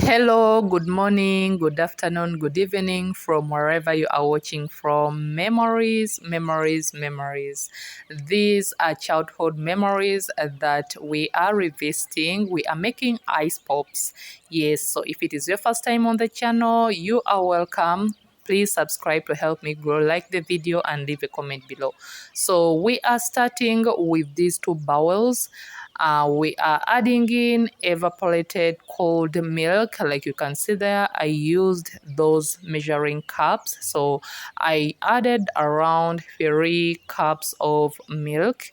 Hello, good morning, good afternoon, good evening from wherever you are watching from. Memories, memories, memories. These are childhood memories that we are revisiting. We are making ice pops. Yes, so if it is your first time on the channel, you are welcome. Please subscribe to help me grow, like the video and leave a comment below. So we are starting with these two bowls. We are adding in evaporated cold milk. Like you can see there, I used those measuring cups. So I added around 3 cups of milk.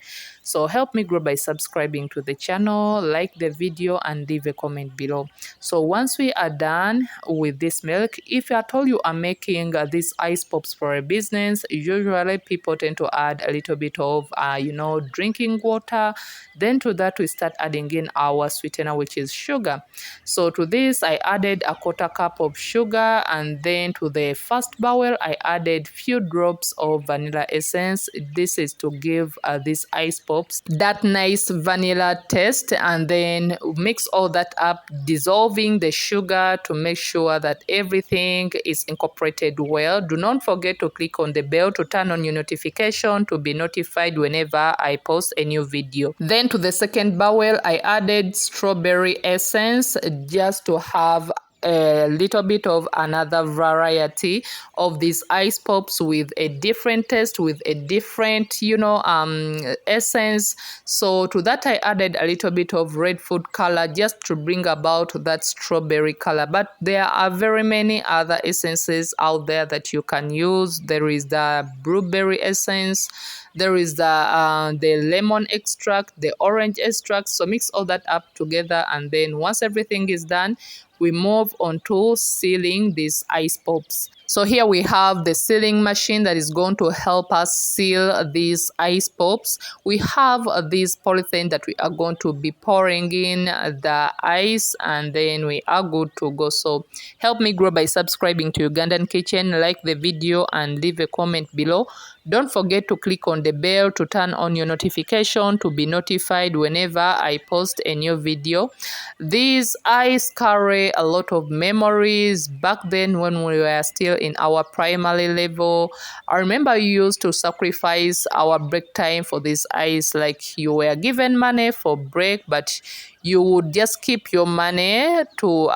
So help me grow by subscribing to the channel, like the video and leave a comment below. So once we are done with this milk, if at all you are making these ice pops for a business, usually people tend to add a little bit of, drinking water. Then to that we start adding in our sweetener, which is sugar. So to this I added a 1/4 cup of sugar, and then to the first bowl I added few drops of vanilla essence. This is to give these ice pops that nice vanilla taste, and then mix all that up, dissolving the sugar to make sure that everything is incorporated well. Do not forget to click on the bell to turn on your notification to be notified whenever I post a new video. Then to the second bowl I added strawberry essence, just to have a little bit of another variety of these ice pops with a different taste, with a different essence. So to that I added a little bit of red food color, just to bring about that strawberry color. But there are very many other essences out there that you can use. There is the blueberry essence, there is the lemon extract, the orange extract. So mix all that up together, and then once everything is done, we move on to sealing these ice pops. So here we have the sealing machine that is going to help us seal these ice pops. We have this polythene that we are going to be pouring in the ice, and then we are good to go. So help me grow by subscribing to Ugandan Kitchen, like the video and leave a comment below. Don't forget to click on the bell to turn on your notification to be notified whenever I post a new video. These ice carry a lot of memories back then when we were still in our primary level. I remember you used to sacrifice our break time for this ice. Like, you were given money for break, but you would just keep your money to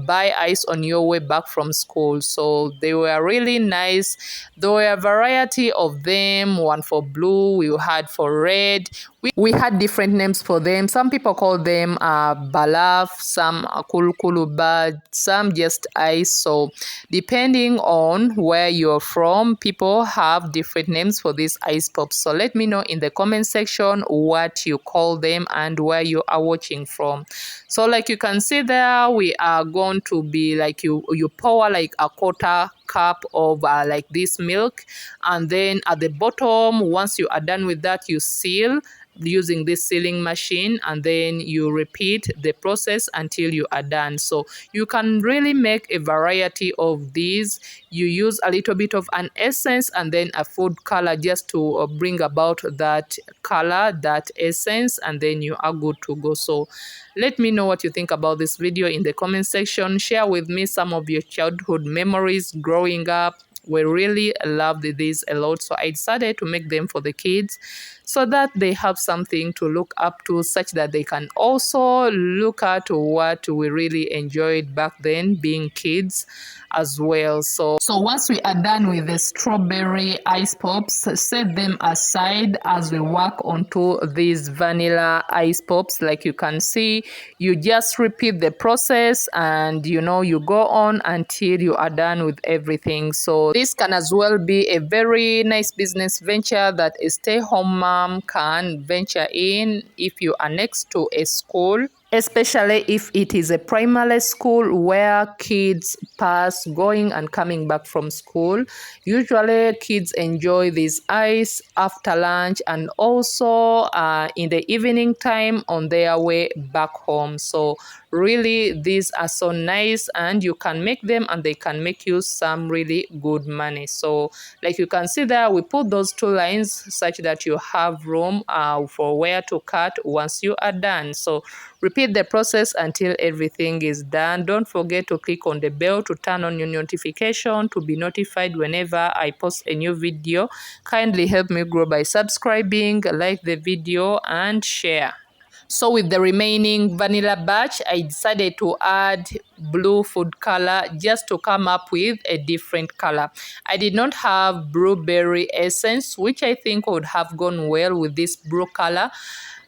buy ice on your way back from school. So they were really nice. There were a variety of them, one for blue, we had for red. We had different names for them. Some people call them balaf, some kulukuluba, some just ice. So depending on where you're from, people have different names for these ice pops. So let me know in the comment section what you call them and where you are watching from. So like you can see there, we are going to be like, you pour like a 1/4 cup of like this milk, and then at the bottom, once you are done with that, you seal using this sealing machine, and then you repeat the process until you are done. So you can really make a variety of these. You use a little bit of an essence and then a food color, just to bring about that color, that essence, and then you are good to go. So let me know what you think about this video in the comment section. Share with me some of your childhood memories growing up. We really loved these a lot, so I decided to make them for the kids so that they have something to look up to, such that they can also look at what we really enjoyed back then being kids as well. So once we are done with the strawberry ice pops, set them aside as we work onto these vanilla ice pops. Like you can see, you just repeat the process, and you go on until you are done with everything. So this can as well be a very nice business venture that a stay-home mom can venture in if you are next to a school, especially if it is a primary school where kids pass going and coming back from school. Usually kids enjoy this ice after lunch, and also in the evening time on their way back home. So really, these are so nice, and you can make them and they can make you some really good money. So like you can see there, we put those 2 lines such that you have room for where to cut once you are done. So Repeat the process until everything is done. Don't forget to click on the bell to turn on your notification to be notified whenever I post a new video. Kindly help me grow by subscribing, like the video, and share. So with the remaining vanilla batch, I decided to add blue food color just to come up with a different color. I did not have blueberry essence, which I think would have gone well with this blue color.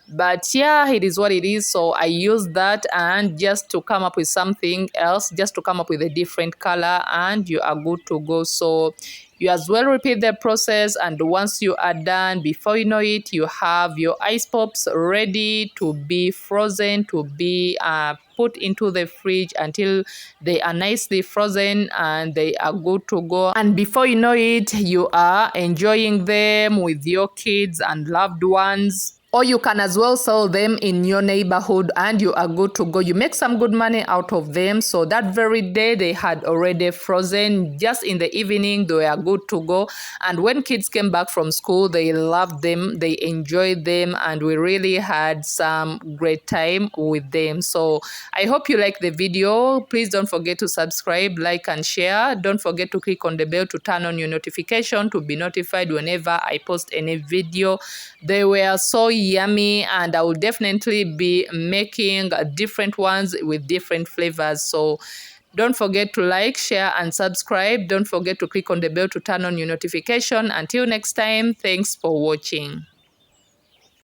But yeah, it is what it is. So I used that and just to come up with something else, just to come up with a different color, and you are good to go. So you as well repeat the process, and once you are done, before you know it, you have your ice pops ready to be frozen, to be put into the fridge until they are nicely frozen and they are good to go. And before you know it, you are enjoying them with your kids and loved ones. Or you can as well sell them in your neighborhood and you are good to go. You make some good money out of them. So that very day they had already frozen. Just in the evening, they are good to go. And when kids came back from school, they loved them. They enjoyed them. And we really had some great time with them. So I hope you like the video. Please don't forget to subscribe, like, and share. Don't forget to click on the bell to turn on your notification to be notified whenever I post any video. They were so yummy, and I will definitely be making different ones with different flavors. So don't forget to like, share, and subscribe. Don't forget to click on the bell to turn on your notification. Until next time, thanks for watching.